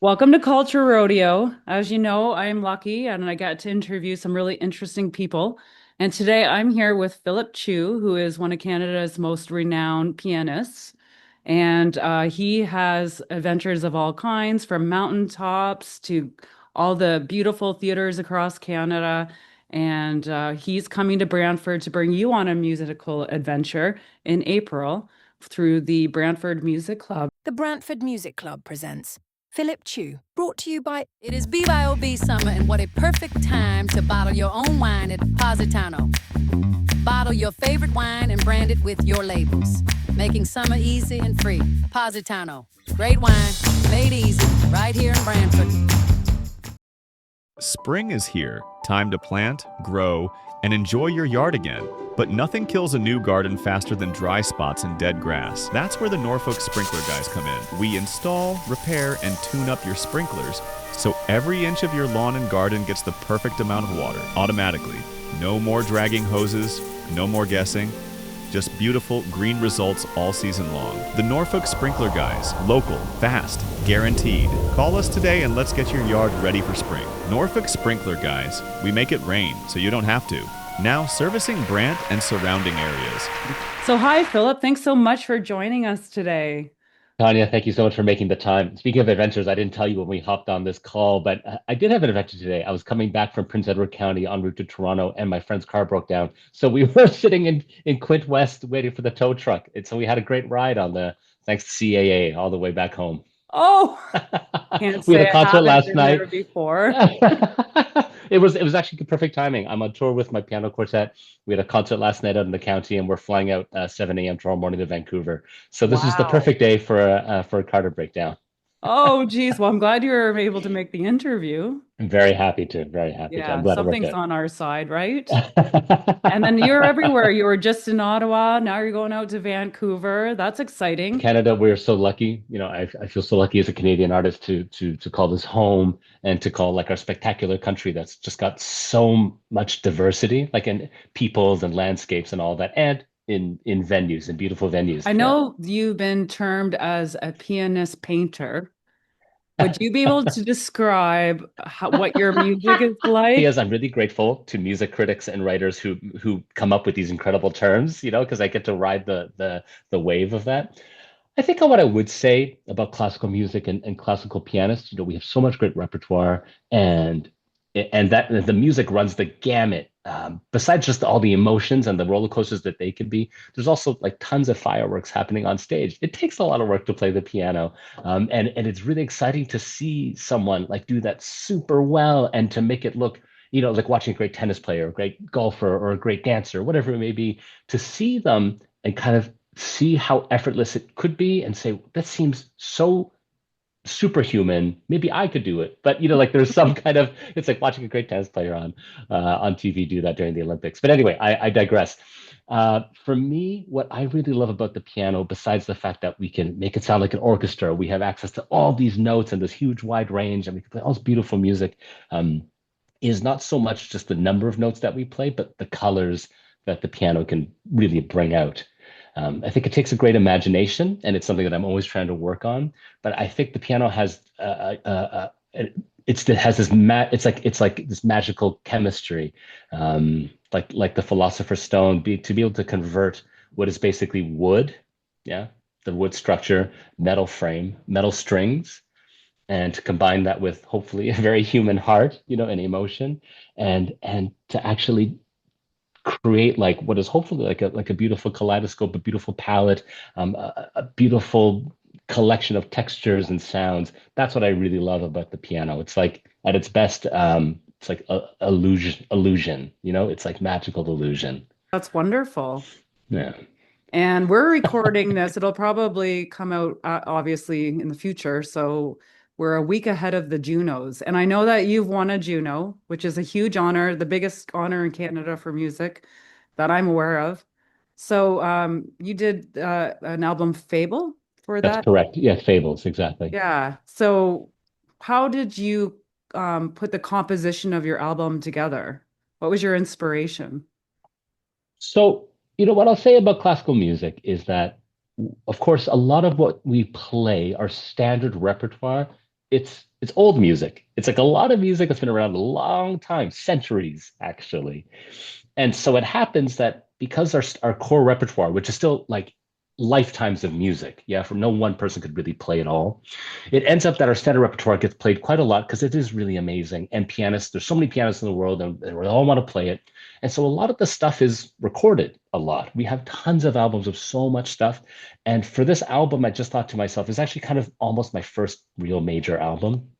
Welcome to Culture Rodeo. As you know, I'm lucky and I got to interview some really interesting people. And today I'm here with Philip Chiu, who is one of Canada's most renowned pianists. And he has adventures of all kinds, from mountaintops to all the beautiful theaters across Canada. And he's coming to Brantford to bring you on a musical adventure in April through the Brantford Music Club. The Brantford Music Club presents Philip Chiu, brought to you by It is BYOB summer, and what a perfect time to bottle your own wine at Positano. Bottle your favorite wine and brand it with your labels, making summer easy and free. Positano, great wine, made easy, right here in Brantford. Spring is here. Time to plant, grow, and enjoy your yard again. But nothing kills a new garden faster than dry spots and dead grass. That's where the Norfolk Sprinkler guys come in. We install, repair, and tune up your sprinklers so every inch of your lawn and garden gets the perfect amount of water automatically. No more dragging hoses, no more guessing. Just beautiful green results all season long. The Norfolk Sprinkler guys. Local, fast, guaranteed. Call us today and let's get your yard ready for spring. Norfolk Sprinkler guys. We make it rain so you don't have to. Now servicing Brant and surrounding areas. So, hi, Philip. Thanks so much for joining us today. Tanya, thank you so much for making the time. Speaking of adventures, I didn't tell you when we hopped on this call, but I did have an adventure today. I was coming back from Prince Edward County en route to Toronto, and my friend's car broke down. So we were sitting in Quint West waiting for the tow truck. And so we had a great ride on thanks to CAA, all the way back home. Oh, can't We had say a I concert haven't last been there night. before. It was actually perfect timing. I'm on tour with my piano quartet. We had a concert last night out in the county, and we're flying out 7 a.m. tomorrow morning to Vancouver. So this is the Wow. perfect day for a car to break down. Oh, geez. Well, I'm glad you were able to make the interview. I'm very happy to. Very happy to. I'm Yeah, glad it worked something's out. on our side, right? And then you're everywhere. You were just in Ottawa. Now you're going out to Vancouver. That's exciting. Canada, we're so lucky. I feel so lucky as a Canadian artist to call this home and to call like our spectacular country that's just got so much diversity, like in peoples and landscapes and all that, and in venues and beautiful venues. I Yeah. know you've been termed as a pianist painter. Would you be able to describe what your music is like? Yes, I'm really grateful to music critics and writers who come up with these incredible terms, because I get to ride the wave of that. I think what I would say about classical music and classical pianists, we have so much great repertoire, and that the music runs the gamut. Besides just all the emotions and the roller coasters that they can be, there's also like tons of fireworks happening on stage. It takes a lot of work to play the piano, and it's really exciting to see someone like do that super well and to make it look, like watching a great tennis player, a great golfer, or a great dancer, whatever it may be, to see them and kind of see how effortless it could be and say, that seems so superhuman. Maybe I could do it. But like there's some kind of it's like watching a great tennis player on TV do that during the Olympics. But anyway, I digress. For me, what I really love about the piano, besides the fact that we can make it sound like an orchestra, we have access to all these notes and this huge wide range, and we can play all this beautiful music, is not so much just the number of notes that we play, but the colors that the piano can really bring out. I think it takes a great imagination, and it's something that I'm always trying to work on. But I think the piano has it has this it's like this magical chemistry, like the Philosopher's Stone, to be able to convert what is basically wood, yeah, the wood structure, metal frame, metal strings, and to combine that with hopefully a very human heart, and emotion, and to actually create like what is hopefully like a beautiful kaleidoscope, a beautiful palette, a beautiful collection of textures and sounds. That's what I really love about the piano. It's like at its best, it's like a illusion. It's like magical illusion. That's wonderful. Yeah, And we're recording this. It'll probably come out obviously in the future. So we're a week ahead of the Junos. And I know that you've won a Juno, which is a huge honor, the biggest honor in Canada for music that I'm aware of. So you did an album Fable for that's that? correct. Yeah, fables, exactly. Yeah. So how did you put the composition of your album together? What was your inspiration? So, what I'll say about classical music is that, of course, a lot of what we play, our standard repertoire, it's it's old music. It's like a lot of music that's been around a long time, centuries actually. And so it happens that because our core repertoire, which is still like lifetimes of music, yeah, from no one person could really play it all, it ends up that our standard repertoire gets played quite a lot because it is really amazing. And pianists, there's so many pianists in the world, and we all want to play it. And so a lot of the stuff is recorded a lot. We have tons of albums of so much stuff. And for this album, I just thought to myself, it's actually kind of almost my first real major album.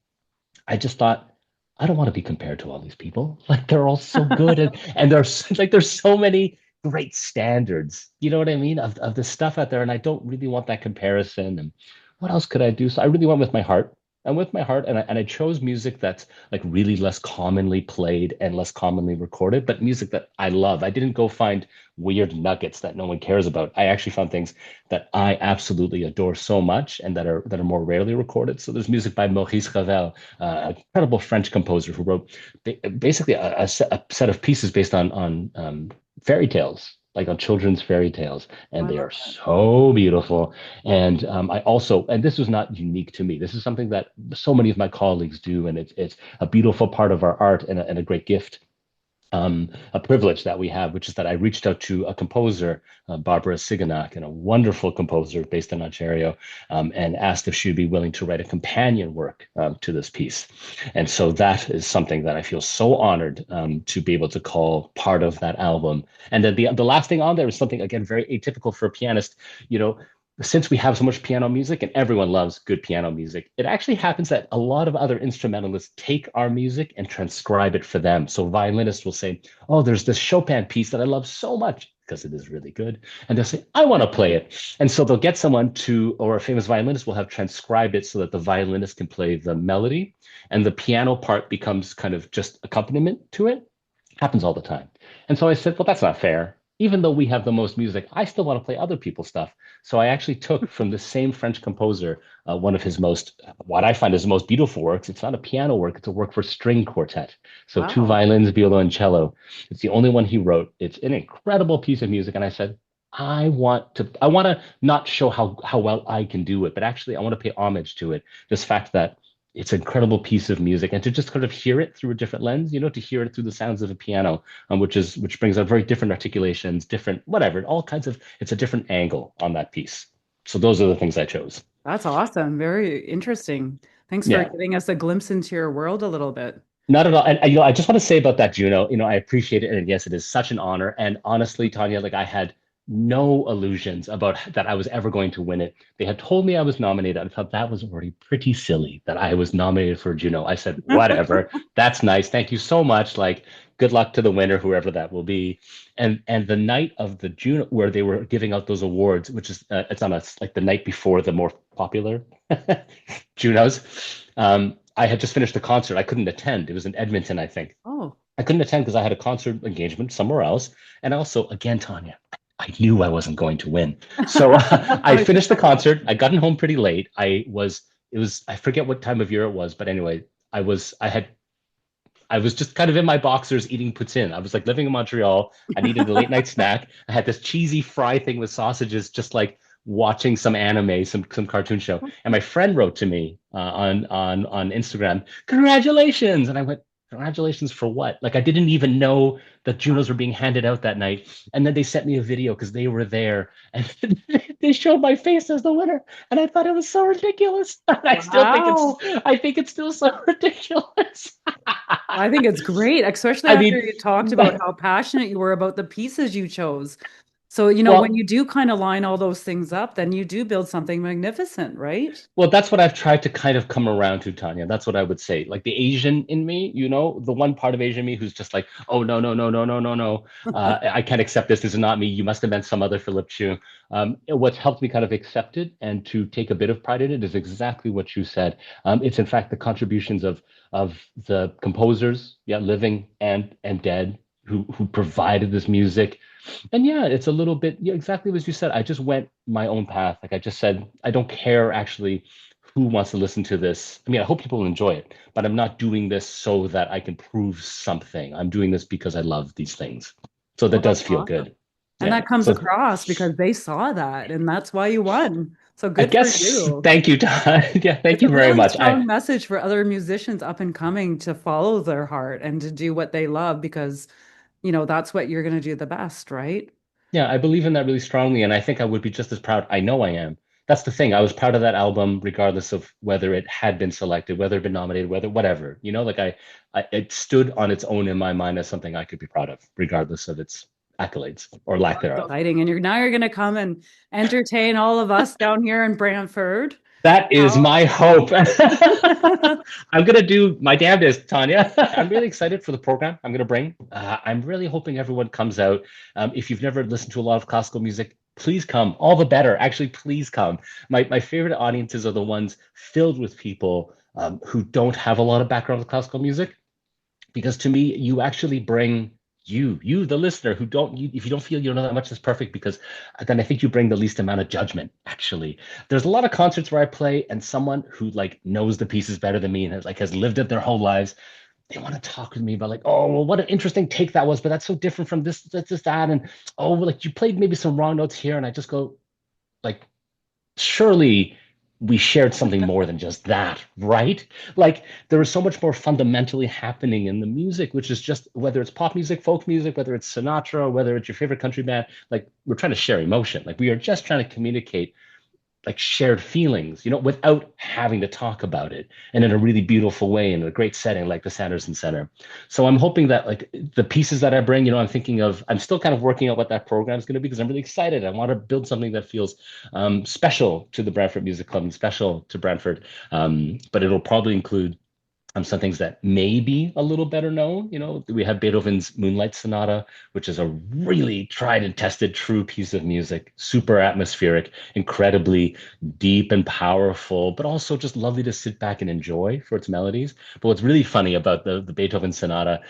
I just thought, I don't want to be compared to all these people. Like they're all so good, and there's like there's so many great standards. You know what I mean? Of the stuff out there, and I don't really want that comparison. And what else could I do? So I really went with my heart. And with my heart, and I chose music that's like really less commonly played and less commonly recorded, but music that I love. I didn't go find weird nuggets that no one cares about. I actually found things that I absolutely adore so much and that are more rarely recorded. So there's music by Maurice Ravel, an incredible French composer who wrote basically a set of pieces based on fairy tales, like on children's fairy tales, and they Wow. are so beautiful. And I also, and this was not unique to me. This is something that so many of my colleagues do, and it's a beautiful part of our art and a great gift, a privilege that we have, which is that I reached out to a composer, Barbara Siganak, and a wonderful composer based in Ontario, and asked if she'd be willing to write a companion work to this piece. And so that is something that I feel so honored to be able to call part of that album. And then the last thing on there is something, again, very atypical for a pianist. You know, since we have so much piano music and everyone loves good piano music, it actually happens that a lot of other instrumentalists take our music and transcribe it for them. So violinists will say, "Oh, there's this Chopin piece that I love so much because it is really good." And they'll say, "I want to play it." And so they'll get someone to, or a famous violinist will have transcribed it so that the violinist can play the melody and the piano part becomes kind of just accompaniment to it. Happens all the time. And so I said, well, that's not fair. Even though we have the most music, I still want to play other people's stuff. So I actually took from the same French composer one of his most, what I find is the most beautiful works. It's not a piano work, it's a work for string quartet. So two Wow. violins, viola, and cello. It's the only one he wrote. It's an incredible piece of music. And I said, I want to not show how well I can do it, but actually I want to pay homage to it. This fact that it's an incredible piece of music, and to just kind of hear it through a different lens, to hear it through the sounds of a piano, which brings out very different articulations, different whatever, all kinds of, it's a different angle on that piece. So those are the things I chose. That's awesome. Very interesting. Thanks for Yeah, giving us a glimpse into your world a little bit. not at all. And I just want to say about that, Juno, I appreciate it, and yes, it is such an honor. And honestly, Tanya, like I had no illusions about that I was ever going to win it. They had told me I was nominated. I thought that was already pretty silly that I was nominated for Juno. I said, whatever, that's nice. Thank you so much. Like, good luck to the winner, whoever that will be. And the night of the Juno, where they were giving out those awards, which is it's on us like the night before the more popular Junos. I had just finished the concert. I couldn't attend. It was in Edmonton, I think. Oh, I couldn't attend because I had a concert engagement somewhere else. And also, again, Tanya, I knew I wasn't going to win. So I finished the concert. I gotten home pretty late. I forget what time of year it was, but anyway, I was just kind of in my boxers eating poutine. I was like living in Montreal. I needed a late night snack. I had this cheesy fry thing with sausages, just like watching some anime, some cartoon show. And my friend wrote to me on Instagram, "Congratulations!" And I went, "Congratulations for what?" Like I didn't even know that Junos were being handed out that night. And then they sent me a video because they were there, and they showed my face as the winner. And I thought it was so ridiculous. wow. I think it's still so ridiculous. I think it's great, especially I after mean, you talked about how passionate you were about the pieces you chose. So, when well, you do kind of line all those things up, then you do build something magnificent, right? Well, that's what I've tried to kind of come around to, Tanya. That's what I would say. Like the Asian in me, the one part of Asian me who's just like, oh, no, no, no, no, no, no, no. I can't accept this. This is not me. You must have meant some other Philip Chiu. What's helped me kind of accept it and to take a bit of pride in it is exactly what you said. It's in fact the contributions of the composers, yeah, living and dead, who provided this music. And yeah, it's a little bit, yeah, exactly as you said. I just went my own path. Like I just said, I don't care actually who wants to listen to this. I mean, I hope people enjoy it, but I'm not doing this so that I can prove something. I'm doing this because I love these things. So Well, that does that's feel awesome. good. And Yeah. that comes So across because they saw that, and that's why you won. So I good for guess, you. thank you, Todd. Yeah, thank It's a you very really much. strong message for other musicians up and coming to follow their heart and to do what they love because, that's what you're going to do the best, right? Yeah, I believe in that really strongly, and I think I would be just as proud. I know I am. That's the thing. I was proud of that album, regardless of whether it had been selected, whether it had been nominated, whether whatever. Like it stood on its own in my mind as something I could be proud of, regardless of its accolades or lack thereof. Exciting. And you're going to come and entertain all of us down here in Brantford. That is How my hope. I'm gonna do my damnedest, Tanya. I'm really excited for the program I'm gonna bring. I'm really hoping everyone comes out. If you've never listened to a lot of classical music, please come. All the better. Actually, please come. My favorite audiences are the ones filled with people who don't have a lot of background with classical music, because to me, you actually bring you, the listener, who if you don't feel you know that much is perfect, because then I think you bring the least amount of judgment. Actually, there's a lot of concerts where I play, and someone who like knows the pieces better than me and has lived it their whole lives, they want to talk with me about like, oh, well, what an interesting take that was, but that's so different from this, that, and oh, well, like you played maybe some wrong notes here, and I just go like, surely we shared something more than just that, right? Like there was so much more fundamentally happening in the music, which is just whether it's pop music, folk music, whether it's Sinatra, whether it's your favorite country band, like we're trying to share emotion. Like we are just trying to communicate like shared feelings, without having to talk about it, and in a really beautiful way in a great setting like the Sanderson Center. So I'm hoping that like the pieces that I bring, I'm still kind of working out what that program is going to be, because I'm really excited. I want to build something that feels special to the Brantford Music Club and special to Brantford. But it'll probably include some things that may be a little better known. We have Beethoven's Moonlight Sonata, which is a really tried and tested, true piece of music, super atmospheric, incredibly deep and powerful, but also just lovely to sit back and enjoy for its melodies. But what's really funny about the Beethoven Sonata,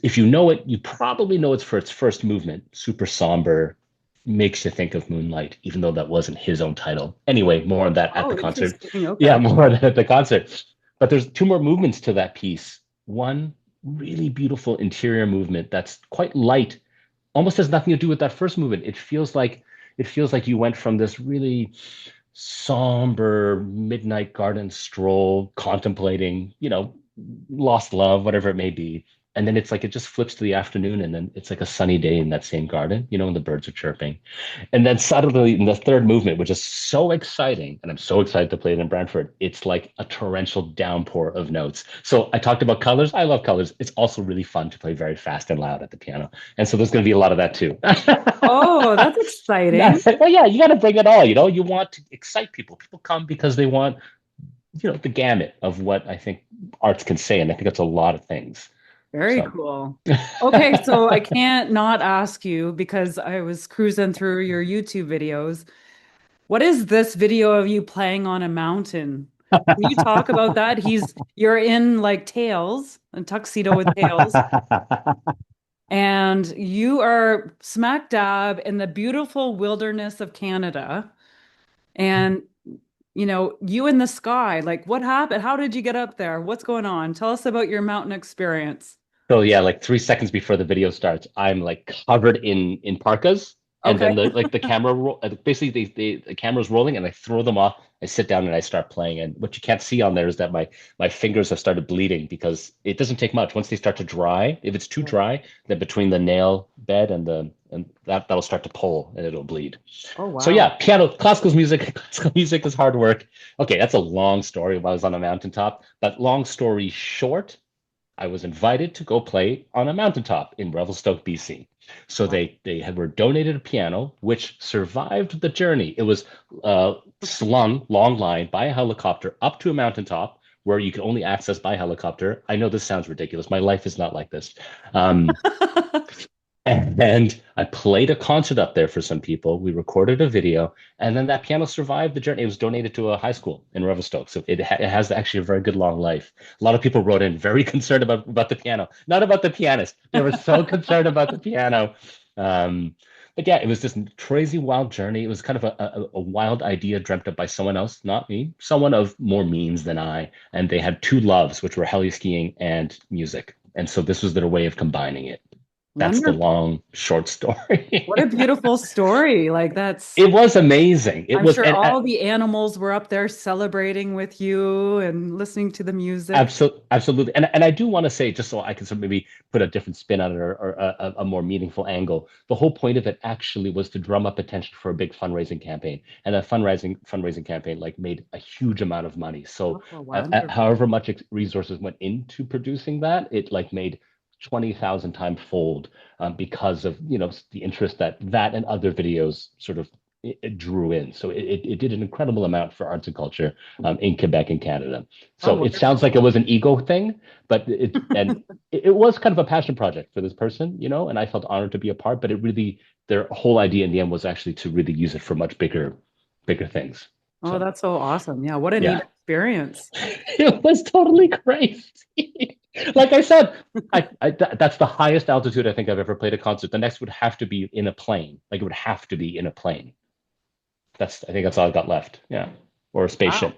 if you know it, you probably know it's for its first movement, super somber, makes you think of Moonlight, even though that wasn't his own title. Anyway, more on that at Oh, the concert. interesting. Yeah, Okay. more on that at the concert. But there's two more movements to that piece. One really beautiful interior movement that's quite light, almost has nothing to do with that first movement. It feels like you went from this really somber midnight garden stroll, contemplating, lost love, whatever it may be. And then it's like it just flips to the afternoon, and then it's like a sunny day in that same garden, and the birds are chirping. And then suddenly in the third movement, which is so exciting, and I'm so excited to play it in Brantford, it's like a torrential downpour of notes. So I talked about colors. I love colors. It's also really fun to play very fast and loud at the piano. And so there's going to be a lot of that too. Oh, that's exciting. Well, yeah, you got to bring it all. You want to excite people. People come because they want, the gamut of what I think arts can say. And I think it's a lot of things. Very So. cool. Okay, so I can't not ask you because I was cruising through your YouTube videos. What is this video of you playing on a mountain? Can you talk about that? You're in like tails, a tuxedo with tails, and you are smack dab in the beautiful wilderness of Canada. And you in the sky, like what happened? How did you get up there? What's going on? Tell us about your mountain experience. So yeah, like 3 seconds before the video starts, I'm like covered in parkas, and Okay. then the camera basically the camera's rolling, and I throw them off. I sit down and I start playing, and what you can't see on there is that my fingers have started bleeding, because it doesn't take much. Once they start to dry, if it's too dry, then between the nail bed and that'll start to pull, and it'll bleed. Oh, So wow. yeah, classical music is hard work. Okay, that's a long story while I was on a mountaintop, but long story short, I was invited to go play on a mountaintop in Revelstoke, BC. So were donated a piano, which survived the journey. It was slung long line by a helicopter up to a mountaintop where you could only access by helicopter. I know this sounds ridiculous. My life is not like this. Um, and I played a concert up there for some people. We recorded a video, and then that piano survived the journey. It was donated to a high school in Revelstoke, so it has actually a very good long life. A lot of people wrote in very concerned about the piano, not about the pianist. They were so concerned about the piano. Um, but yeah, it was this crazy wild journey. It was kind of a wild idea dreamt up by someone else, not me, someone of more means than I. And they had two loves, which were heli skiing and music. And so this was their way of combining it. That's the Wonderful. long, short story. What a beautiful story. Like that's It was amazing. It I'm was, sure and all the animals were up there celebrating with you and listening to the music. absolutely. And I do want to say, just so I can sort of maybe put a different spin on it or a more meaningful angle, the whole point of it actually was to drum up attention for a big fundraising campaign. And that fundraising campaign like made a huge amount of money. So Oh, wonderful. however much resources went into producing that, it like made 20,000 times fold because of, the interest that and other videos sort of it drew in. So it did an incredible amount for arts and culture in Quebec and Canada. Oh, So it sounds wonderful. like it was an ego thing, but it was kind of a passion project for this person, and I felt honored to be a part, but it really, their whole idea in the end was actually to really use it for much bigger things. Oh, So that's so awesome. Yeah, what a neat yeah, experience. it was totally crazy. Like I said, that's the highest altitude I think I've ever played a concert. The next would have to be in a plane. Like it would have to be in a plane. I think that's all I've got left. Yeah. Or a Wow. spaceship.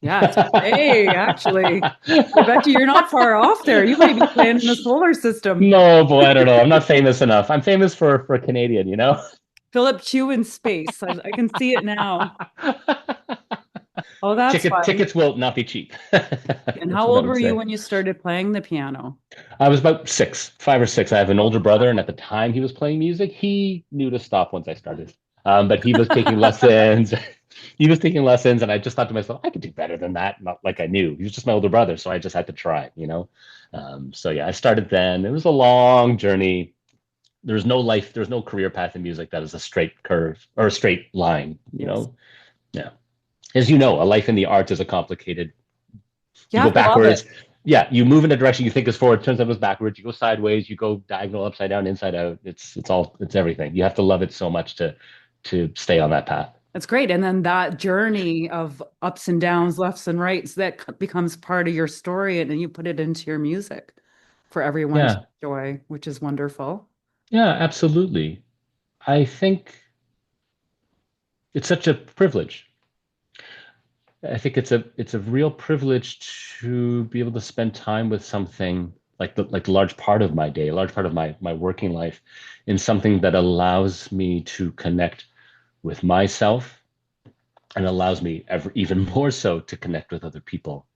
Yeah. Hey, actually, I bet you you're not far off there. You might be playing in the solar system. No, boy, I don't know. I'm not famous enough. I'm famous for a Canadian. Philip Chew in space. I can see it now. Oh, that's fun. Tickets will not be cheap. And how That's what I old would were you say. when you started playing the piano? I was about 5 or 6. I have an Oh, older brother, and at the time he was playing music, he knew to stop once I started. But he was taking lessons. He was taking lessons, and I just thought to myself, I could do better than that. Not like I knew. He was just my older brother, so I just had to try. So yeah, I started then. It was a long journey. There's no career path in music that is a straight curve or a straight line, you yes. know? Yeah. As you know, a life in the arts is a complicated. You You go have to love it. backwards. Yeah, you move in a direction you think is forward, turns out it's backwards. You go sideways, you go diagonal, upside down, inside out. It's everything. You have to love it so much to stay on that path. That's great. And then that journey of ups and downs, lefts and rights, that becomes part of your story, and then you put it into your music for everyone to Yeah, enjoy, which is wonderful. yeah, absolutely. I think it's such a privilege. I think it's a real privilege to be able to spend time with something like the large part of my day, a large part of my working life, in something that allows me to connect with myself and allows me even more so to connect with other people.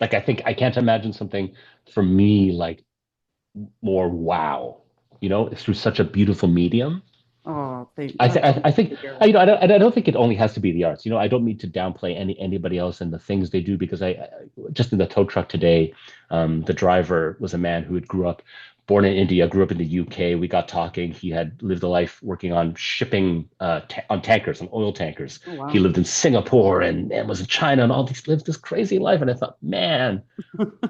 Like I can't imagine something for me like more wow, it's through such a beautiful medium. Oh, I, th- that's I think here. I don't think it only has to be the arts. I don't mean to downplay anybody else and the things they do because just in the tow truck today, the driver was a man who had born in India, grew up in the UK. We got talking. He had lived a life working on shipping on tankers, on oil tankers. Oh, He wow. lived in Singapore and was in China and all these lived this crazy life. And I thought, man,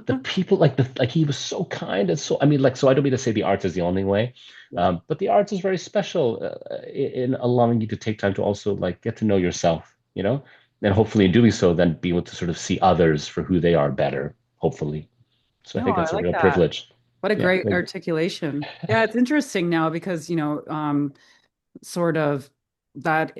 the people like he was so kind and so I mean like so I don't mean to say the arts is the only way, but the arts is very special in allowing you to take time to also like get to know yourself, and hopefully in doing so then be able to sort of see others for who they are better, hopefully. So I No, think I that's a like real that. privilege. What a Yeah, great articulation. Yeah, it's interesting now because, sort of that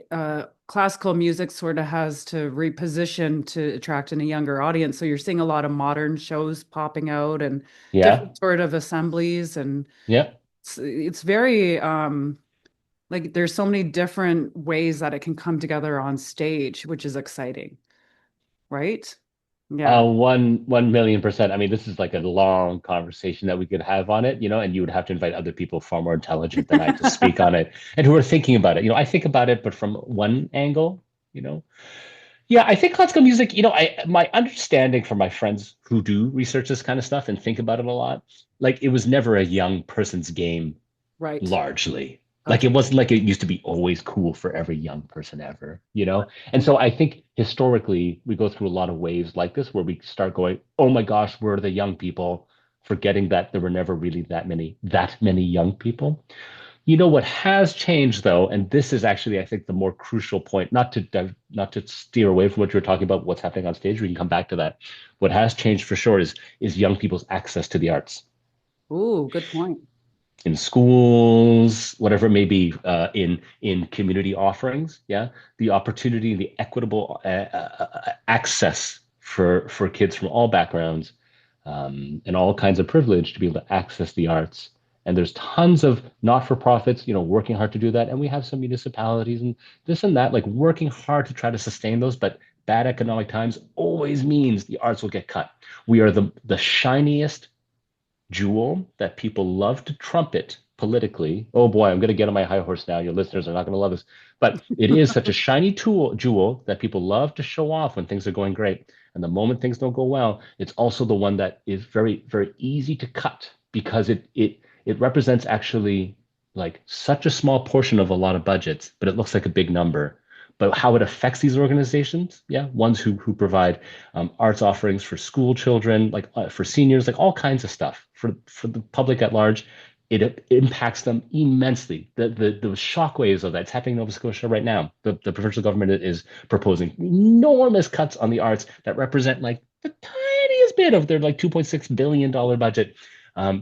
classical music sort of has to reposition to attract in a younger audience. So you're seeing a lot of modern shows popping out and yeah, different sort of assemblies, and yeah. it's very like there's so many different ways that it can come together on stage, which is exciting, right? Yeah. 1,000,000%. I mean, this is like a long conversation that we could have on it, and you would have to invite other people far more intelligent than I to speak on it and who are thinking about it. I think about it, but from one angle, you know. Yeah, I think classical music, my understanding from my friends who do research this kind of stuff and think about it a lot, like it was never a young person's game Right. largely. Like it Okay. wasn't like it used to be always cool for every young person ever. And so I think historically we go through a lot of waves like this where we start going, oh my gosh, we're the young people, forgetting that there were never really that many young people. What has changed though, and this is actually, I think, the more crucial point, not to steer away from what you're talking about, what's happening on stage. We can come back to that. What has changed for sure is young people's access to the arts Ooh, good point. in schools, whatever it may be, in community offerings. Yeah, the opportunity, the equitable access for kids from all backgrounds and all kinds of privilege to be able to access the arts And there's tons of not-for-profits, working hard to do that. And we have some municipalities and this and that, like working hard to try to sustain those. But bad economic times always means the arts will get cut. We are the shiniest jewel that people love to trumpet politically. Oh boy, I'm going to get on my high horse now. Your listeners are not going to love this, but it is such a shiny jewel that people love to show off when things are going great. And the moment things don't go well, it's also the one that is very, very easy to cut because it represents actually like such a small portion of a lot of budgets, but it looks like a big number. But how it affects these organizations, yeah, ones who provide arts offerings for school children, like for seniors, like all kinds of stuff for the public at large, it impacts them immensely. The shockwaves of that, it's happening in Nova Scotia right now. The provincial government is proposing enormous cuts on the arts that represent like the tiniest bit of their like $2.6 billion budget,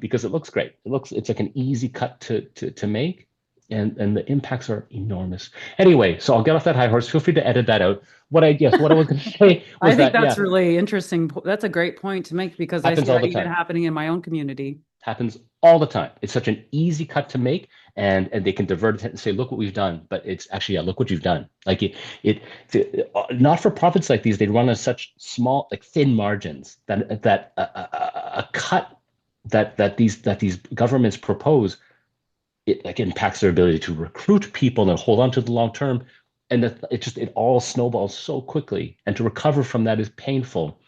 because it looks great. It's like an easy cut to make. And the impacts are enormous. Anyway, so I'll get off that high horse. Feel free to edit that out. What I was going to say was I think that, that's yeah, really interesting. That's a great point to make because I see happens all that the even time. happening in my own community. Happens all the time. It's such an easy cut to make, and they can divert it and say, "Look what we've done." But it's actually, yeah, look what you've done. Like not for profits like these, they run on such small, like thin margins that a cut that these governments propose, it like impacts their ability to recruit people and hold on to the long term, and it all snowballs so quickly, and to recover from that is painful.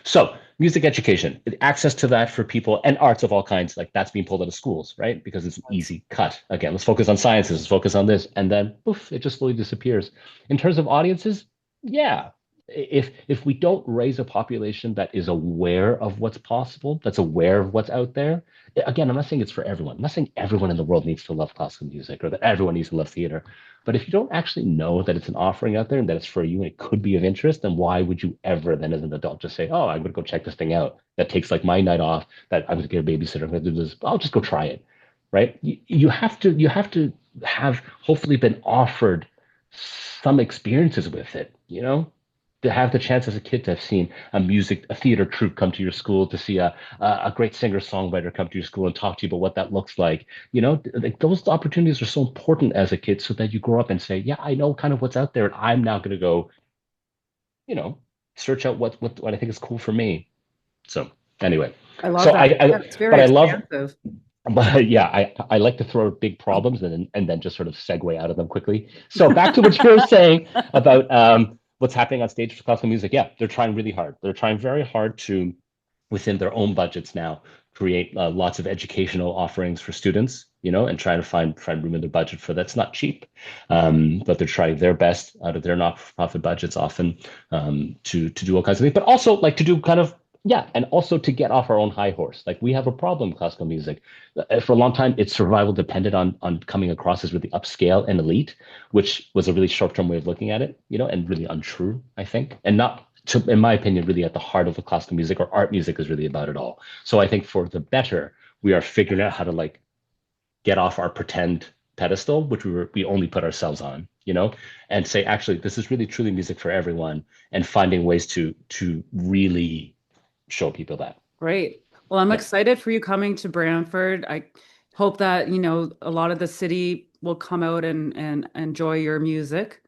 So music education, access to that for people, and arts of all kinds, like that's being pulled out of schools, right? Because it's an easy cut. Again, let's focus on sciences, let's focus on this, and then poof, it just slowly disappears. In terms of audiences, yeah, if we don't raise a population that is aware of what's possible, that's aware of what's out there. Again, I'm not saying it's for everyone. I'm not saying everyone in the world needs to love classical music or that everyone needs to love theater. But if you don't actually know that it's an offering out there and that it's for you and it could be of interest, then why would you ever then as an adult just say, oh, I'm going to go check this thing out. That takes like my night off, that I'm going to get a babysitter, I'm going to do this. I'll just go try it, right? You have to have hopefully been offered some experiences with it, to have the chance as a kid to have seen a theater troupe come to your school, to see a great singer songwriter come to your school and talk to you about what that looks like. Like those opportunities are so important as a kid, so that you grow up and say, yeah, I know kind of what's out there, and I'm now going to go, search out what I think is cool for me. So anyway, I love so that. Yeah, it's very but I love. expansive. But yeah, I like to throw big problems and then just sort of segue out of them quickly. So back to what you were saying about what's happening on stage for classical music. Yeah, they're trying really hard. They're trying very hard to, within their own budgets now, create lots of educational offerings for students, and trying to find room in their budget for that's not cheap. But they're trying their best out of their not-for-profit budgets often, to do all kinds of things, but also like to do kind of, yeah, and also to get off our own high horse. Like we have a problem with classical music. For a long time, its survival depended on coming across as really upscale and elite, which was a really short-term way of looking at it, and really untrue, I think, and not, in my opinion, really at the heart of what classical music or art music is really about at all. So I think for the better, we are figuring out how to like get off our pretend pedestal, which we only put ourselves on, and say, actually, this is really truly music for everyone, and finding ways to really show people that. Great. Well, I'm Yeah. excited for you coming to Brantford. I hope that, a lot of the city will come out and enjoy your music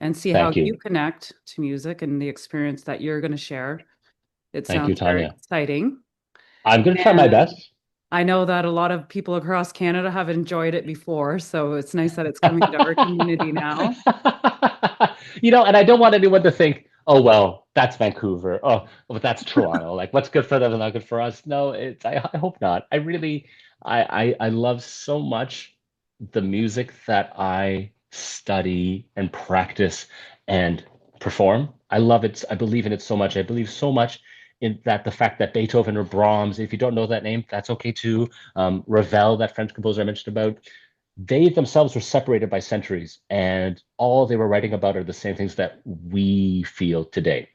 and see how Thank you. you connect to music and the experience that you're going to share. It Thank you, sounds very Tanya. exciting. I'm going to try my And best. I know that a lot of people across Canada have enjoyed it before, so it's nice that it's coming to our community now. And I don't want anyone to think, oh, well, that's Vancouver. Oh, well, that's Toronto. Like, what's good for them is not good for us. No, I hope not. I really, I love so much the music that I study and practice and perform. I love it. I believe in it so much. I believe so much in that the fact that Beethoven or Brahms, if you don't know that name, that's okay too. Ravel, that French composer I mentioned about, they themselves were separated by centuries, and all they were writing about are the same things that we feel today.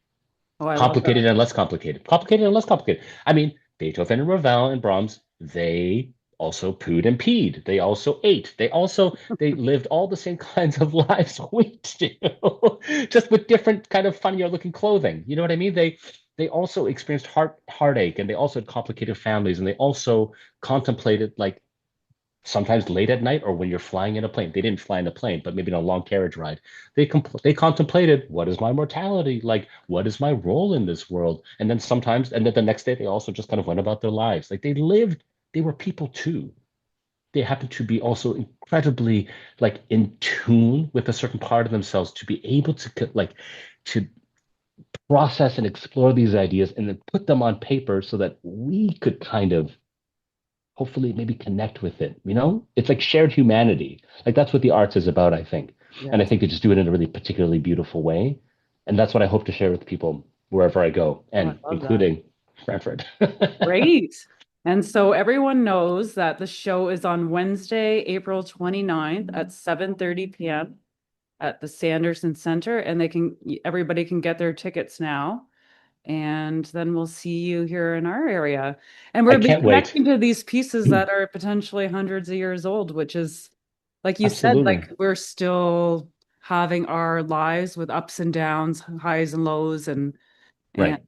Oh, I love Complicated that. and less complicated. Complicated and less complicated. I mean, Beethoven and Ravel and Brahms, they also pooed and peed. They also ate. They lived all the same kinds of lives we do, just with different kind of funnier looking clothing. You know what I mean? They also experienced heartache, and they also had complicated families, and they also contemplated like sometimes late at night or when you're flying in a plane. They didn't fly in a plane, but maybe in a long carriage ride. They contemplated, what is my mortality? Like, what is my role in this world? And then sometimes, and then the next day, they also just kind of went about their lives. Like they lived, they were people too. They happened to be also incredibly like in tune with a certain part of themselves to be able to like to process and explore these ideas and then put them on paper so that we could kind of hopefully maybe connect with it. It's like shared humanity. Like that's what the arts is about, I think. And I Yes. think they just do it in a really particularly beautiful way. And that's what I hope to share with people wherever I go, Oh, I and love that. including Brantford. Great. And so everyone knows that the show is on Wednesday, April 29th at 7:30 p.m. at the Sanderson Center, and everybody can get their tickets now. And then we'll see you here in our area. And I we'll be can't wait. connecting to these pieces that are potentially hundreds of years old, which is, like you said, Absolutely. like we're still having our lives with ups and downs, highs and lows, and Right.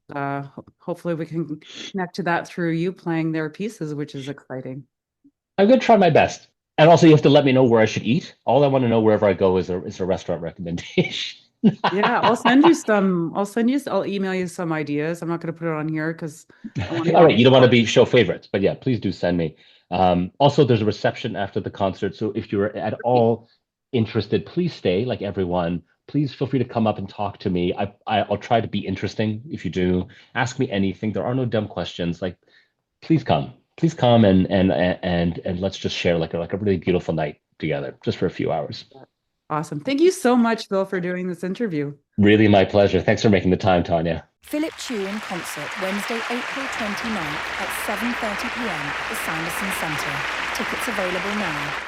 hopefully we can connect to that through you playing their pieces, which is exciting. I'm going to try my best. And also, you have to let me know where I should eat. All I want to know wherever I go is a restaurant recommendation. Yeah, I'll send you some. I'll email you some ideas. I'm not going to put it on here because I want the All right, you audience. don't want to be show favorites, but yeah, please do send me. Also, there's a reception after the concert, so if you're at all interested, please stay. Like everyone, please feel free to come up and talk to me. I'll try to be interesting. If you do, ask me anything. There are no dumb questions. Like, please come, and let's just share like a really beautiful night together, just for a few hours. Awesome. Thank you so much, Bill, for doing this interview. Really, my pleasure. Thanks for making the time, Tanya. Philip Chiu in concert Wednesday, April 29th at 7:30 p.m. at the Sanderson Centre. Tickets available now.